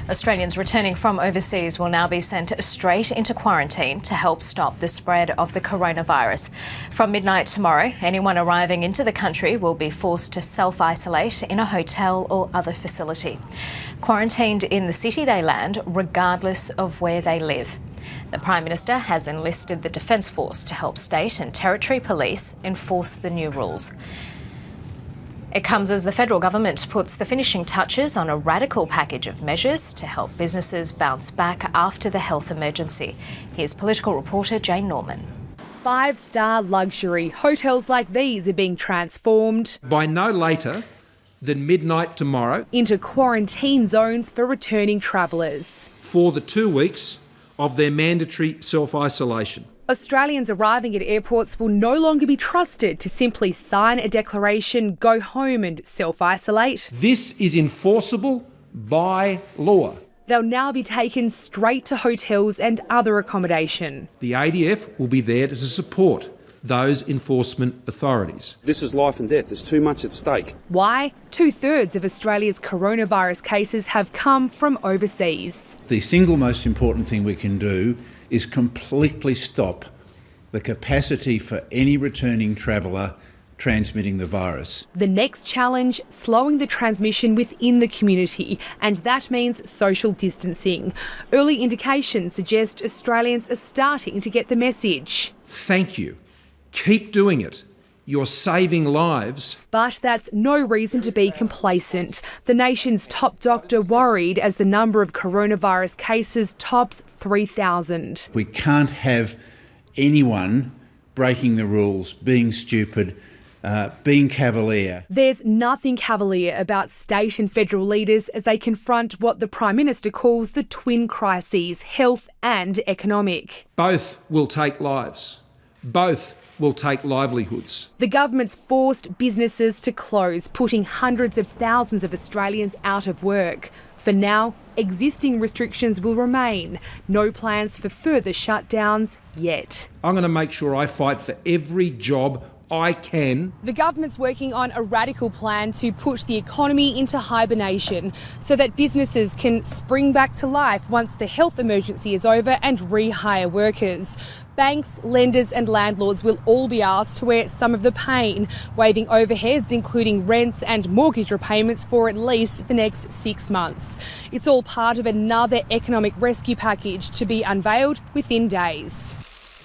Australians returning from overseas will now be sent straight into quarantine to help stop the spread of the coronavirus. From midnight tomorrow, anyone arriving into the country will be forced to self-isolate in a hotel or other facility. Quarantined in the city they land, regardless of where they live. The Prime Minister has enlisted the Defence Force to help state and territory police enforce the new rules. It comes as the federal government puts the finishing touches on a radical package of measures to help businesses bounce back after the health emergency. Here's political reporter Jane Norman. Five-star luxury hotels like these are being transformed by no later than midnight tomorrow into quarantine zones for returning travellers for the 2 weeks of their mandatory self-isolation. Australians arriving at airports will no longer be trusted to simply sign a declaration, go home and self-isolate. This is enforceable by law. They'll now be taken straight to hotels and other accommodation. The ADF will be there to support those enforcement authorities. This is life and death. There's too much at stake. Why? 2/3 of Australia's coronavirus cases have come from overseas. The single most important thing we can do is completely stop the capacity for any returning traveller transmitting the virus. The next challenge, slowing the transmission within the community, and that means social distancing. Early indications suggest Australians are starting to get the message. Thank you. Keep doing it. You're saving lives. But that's no reason to be complacent. The nation's top doctor worried as the number of coronavirus cases tops 3,000. We can't have anyone breaking the rules, being stupid, being cavalier. There's nothing cavalier about state and federal leaders as they confront what the Prime Minister calls the twin crises, health and economic. Both will take lives. Both will take livelihoods. The government's forced businesses to close, putting hundreds of thousands of Australians out of work. For now, existing restrictions will remain. No plans for further shutdowns yet. I'm going to make sure I fight for every job I can. The government's working on a radical plan to push the economy into hibernation so that businesses can spring back to life once the health emergency is over and rehire workers. Banks, lenders and landlords will all be asked to wear some of the pain, waiving overheads including rents and mortgage repayments for at least the next 6 months. It's all part of another economic rescue package to be unveiled within days.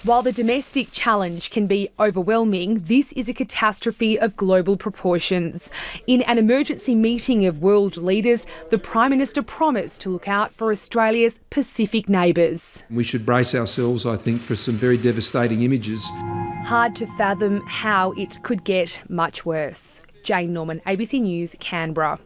While the domestic challenge can be overwhelming, this is a catastrophe of global proportions. In an emergency meeting of world leaders, the Prime Minister promised to look out for Australia's Pacific neighbours. We should brace ourselves, I think, for some very devastating images. Hard to fathom how it could get much worse. Jane Norman, ABC News, Canberra.